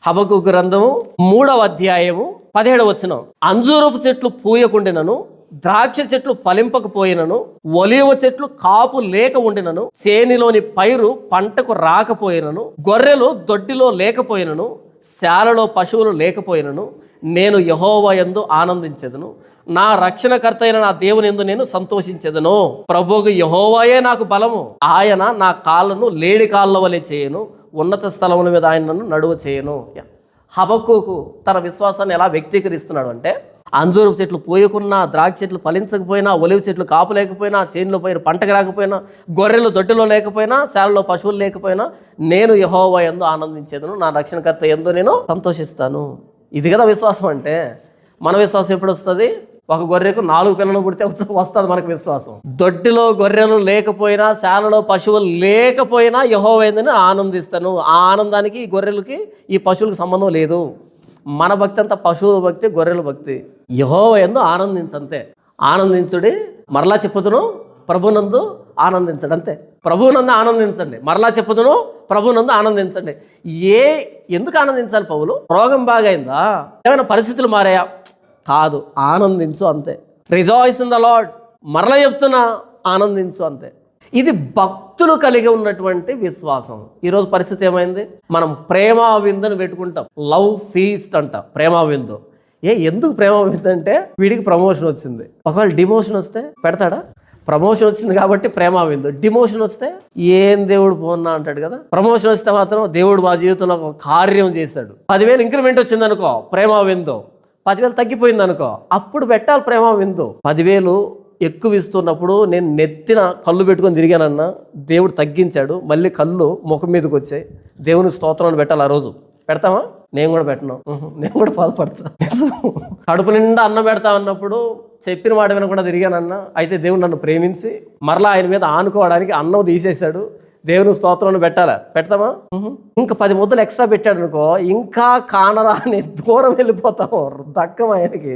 హబక్కూకు గ్రంథము 3వ అధ్యాయము 17వ వచనం. అంజూరపు చెట్లు పూయకుండినను, ద్రాక్ష చెట్లు ఫలింపకపోయినను, ఒలీవ చెట్లు కాపు లేక ఉండినను, చేనిలోని పైరు పంటకు రాకపోయినను, గొర్రెలు దొడ్డిలో లేకపోయినను, శాలలో పశువులు లేకపోయినను, నేను యెహోవా యందు ఆనందించెదను, నా రక్షణకర్త అయిన నా దేవుని యందు నేను సంతోషించెదను. ప్రభువుకు యెహోవాయే నాకు బలము, ఆయన నా కాళ్ళను లేడి కాళ్ళ వలె చేయను, ఉన్నత స్థలముల మీద ఆయన నన్ను నడువ చేయను. హబక్కూకు తన విశ్వాసాన్ని ఎలా వ్యక్తీకరిస్తున్నాడు అంటే, అంజూరపు చెట్లు పూయకున్నా, ద్రాక్ష చెట్లు ఫలించకపోయినా, ఒలివ చెట్లు కాపు లేకపోయినా, చేనులో పోయిన పంటకు రాకపోయినా, గొర్రెలు దొడ్డిలో లేకపోయినా, శాలలో పశువులు లేకపోయినా, నేను యెహోవా యందు ఆనందించేదను, నా రక్షణకర్త యందు నేను సంతోషిస్తాను. ఇది కదా విశ్వాసం అంటే. మన విశ్వాసం ఎప్పుడు వస్తుంది? ఒక గొర్రెకు 4 పిల్లలు పుడితే వస్తుంది మనకు విశ్వాసం. దొడ్డిలో గొర్రెలు లేకపోయినా, శాలలో పశువులు లేకపోయినా యెహోవా యందు నేను ఆనందిస్తాను. ఆ ఆనందానికి ఈ గొర్రెలకి ఈ పశువులకు సంబంధం లేదు. మన భక్తి అంతా పశువుల భక్తి, గొర్రెల భక్తి. యెహోవా యందు ఆనందించంతే. ఆనందించుడి, మరలా చెప్పుదును, ప్రభునందు ఆనందించండి. అంతే. ప్రభువునందు ఆనందించండి. మరలా చెప్పుదును, ప్రభువునందు ఆనందించండి. ఎందుకు ఆనందించాలి పౌలు? రోగం బాగైందా? ఏమైనా పరిస్థితులు మారాయా? కాదు, ఆనందించు అంతే. Rejoice in the lord. మరలా చెప్తున్నా, ఆనందించు అంతే. ఇది భక్తులు కలిగి ఉన్నటువంటి విశ్వాసం. ఈరోజు పరిస్థితి ఏమైంది? మనం ప్రేమ విందుని పెట్టుకుంటాం. లవ్ ఫీస్ట్ అంట, ప్రేమ విందు. ఎందుకు ప్రేమ విందు అంటే, వీడికి ప్రమోషన్ వచ్చింది. ఒకవేళ డిమోషన్ వస్తే పెడతాడా? ప్రమోషన్ వచ్చింది కాబట్టి ప్రేమ విందు. డిమోషన్ వస్తే ఏం దేవుడు పోన్నా అంటాడు కదా. ప్రమోషన్ వస్తే మాత్రం దేవుడు మా జీవితంలో ఒక కార్యం చేశాడు. 10,000 ఇంక్రిమెంట్ వచ్చింది అనుకో, ప్రేమ విందు. 10,000 తగ్గిపోయింది అనుకో, అప్పుడు పెట్టాలి ప్రేమ విందు. 10,000 ఎక్కువ ఇస్తున్నప్పుడు నేను నెత్తిన కళ్ళు పెట్టుకొని తిరిగానన్నా, దేవుడు తగ్గించాడు, మళ్ళీ కళ్ళు ముఖం మీదకి వచ్చాయి. దేవుని స్తోత్రాన్ని పెట్టాలి. ఆ రోజు పెడతామా? నేను కూడా పెట్టను, నేను కూడా బాధపడతా. కడుపు నిండా అన్నం పెడతా అన్నప్పుడు చెప్పిన మాట వినకుండా తిరిగానన్నా, అయితే దేవుడు నన్ను ప్రేమించి మరలా ఆయన మీద ఆనుకోవడానికి అన్నం తీసేశాడు. దేవుని స్తోత్రాన్ని పెట్టాలా? పెడతామా? ఇంకా 10 ముద్దలు ఎక్స్ట్రా పెట్టాడు అనుకో, ఇంకా కానరా అని దూరం వెళ్ళిపోతాము. దక్కం ఆయనకి.